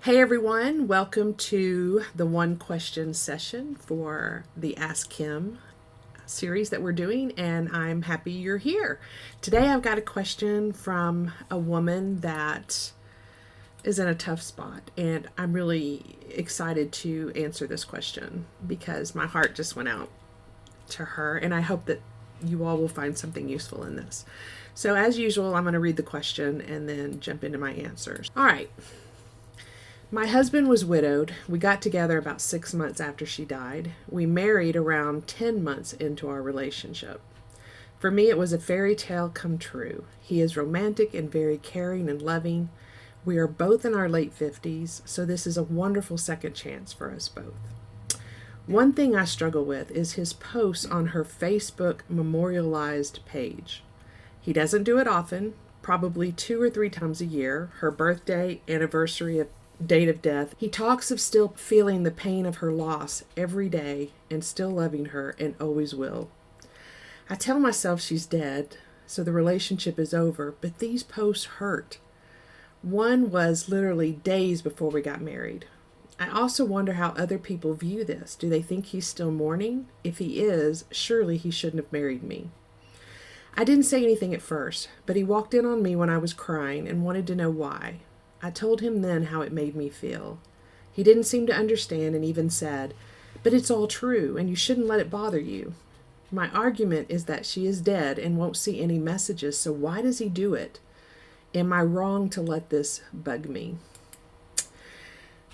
Hey everyone, welcome to the one question session for the Ask Kim series that we're doing, and I'm happy you're here. Today I've got a question from a woman that is in a tough spot, and I'm really excited to answer this question because my heart just went out to her, and I hope that you all will find something useful in this. So, as usual, I'm going to read the question and then jump into my answers. All right. My husband was widowed. We got together about 6 months after she died. We married around 10 months into our relationship. For me, it was a fairy tale come true. He is romantic and very caring and loving. We are both in our late 50s, so this is a wonderful second chance for us both. One thing I struggle with is his posts on her Facebook memorialized page. He doesn't do it often, probably 2 or 3 times a year, her birthday, anniversary of date of death. He talks of still feeling the pain of her loss every day and still loving her and always will. I tell myself she's dead, so the relationship is over, but these posts hurt. One was literally days before we got married. I also wonder how other people view this. Do they think he's still mourning? If he is, surely he shouldn't have married me. I didn't say anything at first, but he walked in on me when I was crying and wanted to know why. I told him then how it made me feel. He didn't seem to understand and even said, "But it's all true, and you shouldn't let it bother you." My argument is that she is dead and won't see any messages, so why does he do it? Am I wrong to let this bug me?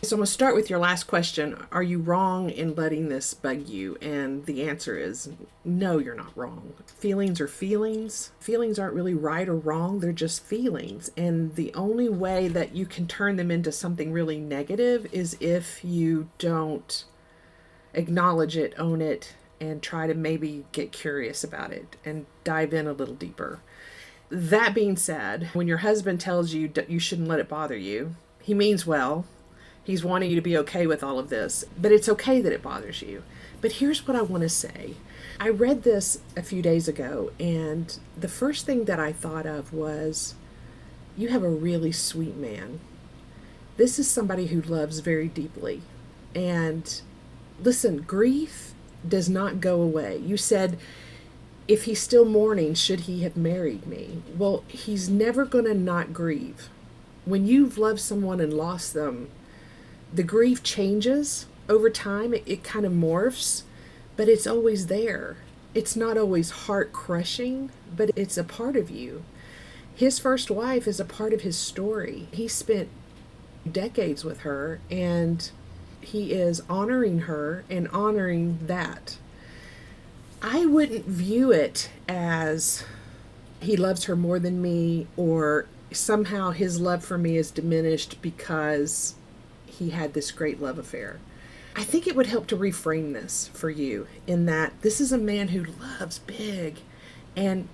So I'm going to start with your last question. Are you wrong in letting this bug you? And the answer is no, you're not wrong. Feelings are feelings. Feelings aren't really right or wrong. They're just feelings. And the only way that you can turn them into something really negative is if you don't acknowledge it, own it, and try to maybe get curious about it and dive in a little deeper. That being said, when your husband tells you you shouldn't let it bother you, he means well. He's wanting you to be okay with all of this, but it's okay that it bothers you. But here's what I want to say. I read this a few days ago, and the first thing that I thought of was, you have a really sweet man. This is somebody who loves very deeply. And listen, grief does not go away. You said, if he's still mourning, should he have married me? Well, he's never going to not grieve. When you've loved someone and lost them, the grief changes over time. It kind of morphs, but it's always there. It's not always heart crushing, but it's a part of you. His first wife is a part of his story. He spent decades with her, and he is honoring her and honoring that. I wouldn't view it as he loves her more than me, or somehow his love for me is diminished because he had this great love affair. I think it would help to reframe this for you in that this is a man who loves big, and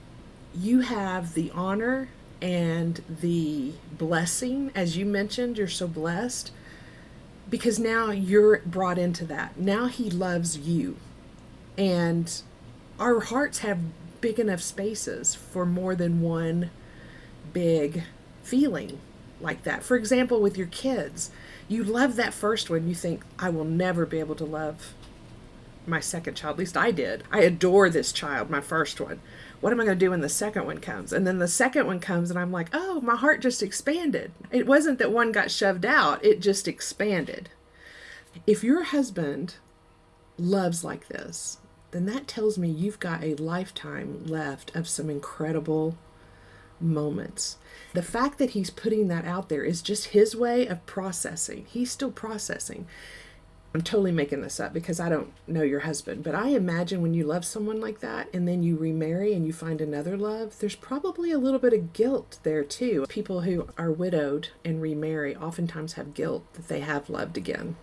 you have the honor and the blessing. As you mentioned, you're so blessed because now you're brought into that. Now he loves you, and our hearts have big enough spaces for more than one big feeling like that. For example, with your kids, you love that first one. You think, I will never be able to love my second child. At least I did. I adore this child, my first one. What am I going to do when the second one comes? And then the second one comes, and I'm like, oh, my heart just expanded. It wasn't that one got shoved out. It just expanded. If your husband loves like this, then that tells me you've got a lifetime left of some incredible moments. The fact that he's putting that out there is just his way of processing. He's still processing. I'm totally making this up because I don't know your husband, but I imagine when you love someone like that and then you remarry and you find another love, there's probably a little bit of guilt there too. People who are widowed and remarry oftentimes have guilt that they have loved again.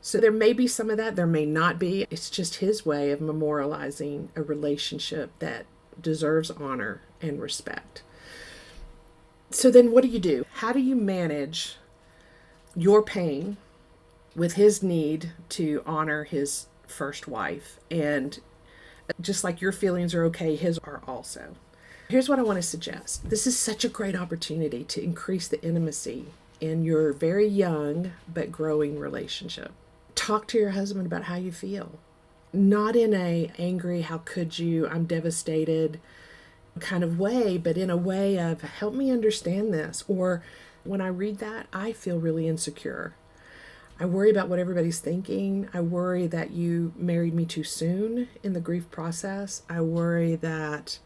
So there may be some of that, there may not be. It's just his way of memorializing a relationship that deserves honor and respect. So then what do? How do you manage your pain with his need to honor his first wife? And just like your feelings are okay, his are also. Here's what I want to suggest. This is such a great opportunity to increase the intimacy in your very young but growing relationship. Talk to your husband about how you feel. Not in a angry, how could you, I'm devastated kind of way, but in a way of help me understand this. Or when I read that, I feel really insecure. I worry about what everybody's thinking. I worry that you married me too soon in the grief process. I worry that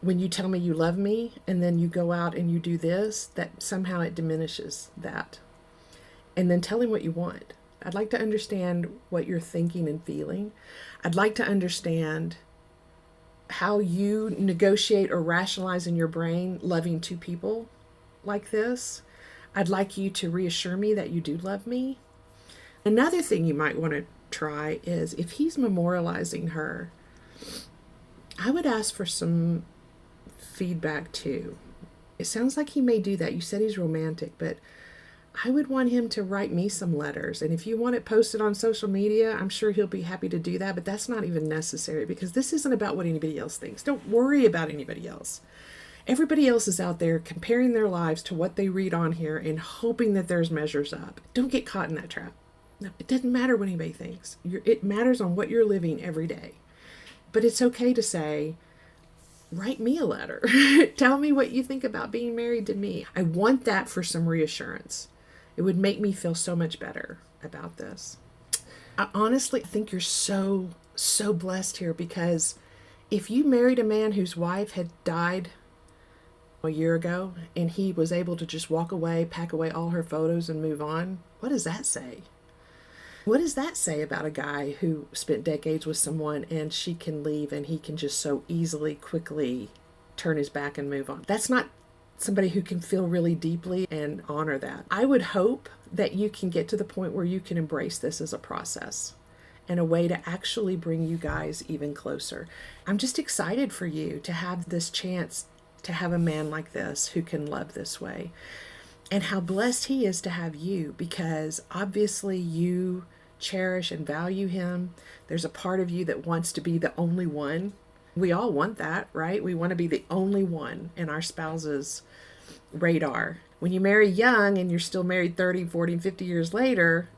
when you tell me you love me and then you go out and you do this, that somehow it diminishes that. And then tell him what you want. I'd like to understand what you're thinking and feeling. I'd like to understand how you negotiate or rationalize in your brain loving two people like this. I'd like you to reassure me that you do love me. Another thing you might want to try is if he's memorializing her, I would ask for some feedback too. It sounds like he may do that. You said he's romantic, but I would want him to write me some letters. And if you want it posted on social media, I'm sure he'll be happy to do that, but that's not even necessary because this isn't about what anybody else thinks. Don't worry about anybody else. Everybody else is out there comparing their lives to what they read on here and hoping that theirs measures up. Don't get caught in that trap. No, it doesn't matter what anybody thinks. It matters on what you're living every day. But it's okay to say, write me a letter. Tell me what you think about being married to me. I want that for some reassurance. It would make me feel so much better about this. I honestly think you're so blessed here because if you married a man whose wife had died a year ago and he was able to just walk away, pack away all her photos and move on, what does that say? What does that say about a guy who spent decades with someone and she can leave and he can just so easily, quickly turn his back and move on? That's not somebody who can feel really deeply and honor that. I would hope that you can get to the point where you can embrace this as a process and a way to actually bring you guys even closer. I'm just excited for you to have this chance to have a man like this who can love this way. And how blessed he is to have you because obviously you cherish and value him. There's a part of you that wants to be the only one. We all want that, right? We want to be the only one in our spouse's radar. When you marry young and you're still married 30, 40, 50 years later,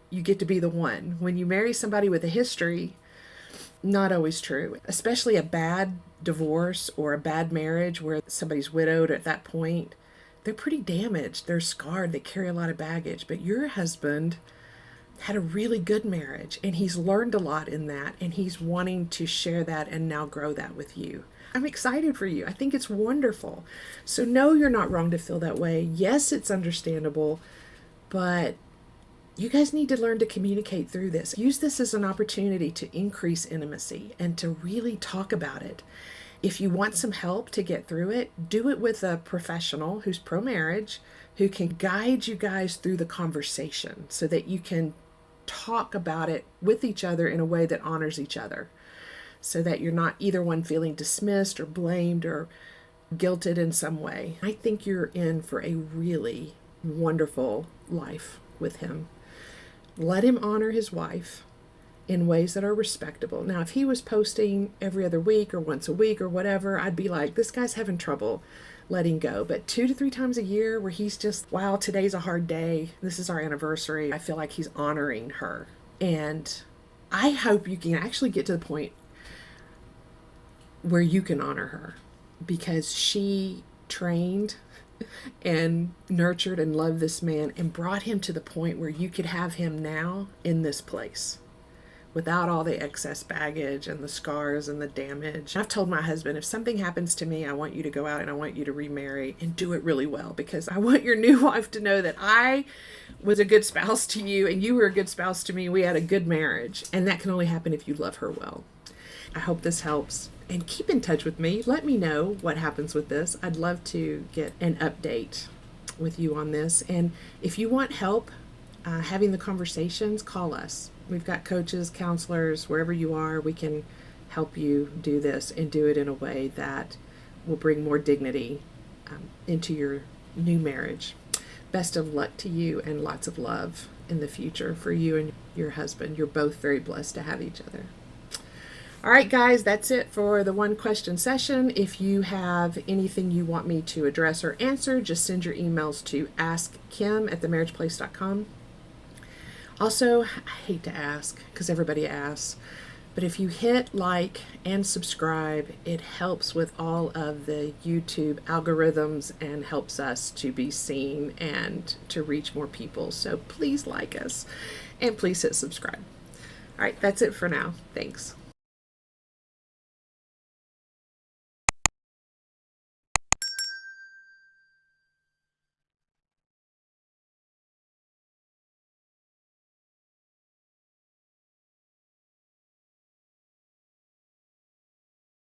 you get to be the one. When you marry somebody with a history, not always true, especially a bad divorce or a bad marriage where somebody's widowed at that point. They're pretty damaged. They're scarred. They carry a lot of baggage. But your husband had a really good marriage and he's learned a lot in that and he's wanting to share that and now grow that with you. I'm excited for you. I think it's wonderful. So no, you're not wrong to feel that way. Yes, it's understandable, but you guys need to learn to communicate through this. Use this as an opportunity to increase intimacy and to really talk about it. If you want some help to get through it, do it with a professional who's pro-marriage, who can guide you guys through the conversation so that you can talk about it with each other in a way that honors each other, so that you're not either one feeling dismissed or blamed or guilted in some way. I think you're in for a really wonderful life with him. Let him honor his wife in ways that are respectable. Now, if he was posting every other week or once a week or whatever, I'd be like, this guy's having trouble letting go. But 2 to 3 times a year where he's just, wow, today's a hard day. This is our anniversary. I feel like he's honoring her. And I hope you can actually get to the point where you can honor her because she trained and nurtured and loved this man and brought him to the point where you could have him now in this place without all the excess baggage and the scars and the damage. I've told my husband, if something happens to me, I want you to go out and I want you to remarry and do it really well because I want your new wife to know that I was a good spouse to you and you were a good spouse to me. We had a good marriage, and that can only happen if you love her well. I hope this helps. And keep in touch with me. Let me know what happens with this. I'd love to get an update with you on this. And if you want help having the conversations, call us. We've got coaches, counselors, wherever you are, we can help you do this and do it in a way that will bring more dignity into your new marriage. Best of luck to you and lots of love in the future for you and your husband. You're both very blessed to have each other. All right, guys, that's it for the one question session. If you have anything you want me to address or answer, just send your emails to askkim@themarriageplace.com. Also, I hate to ask because everybody asks, but if you hit like and subscribe, it helps with all of the YouTube algorithms and helps us to be seen and to reach more people. So please like us and please hit subscribe. All right, that's it for now. Thanks.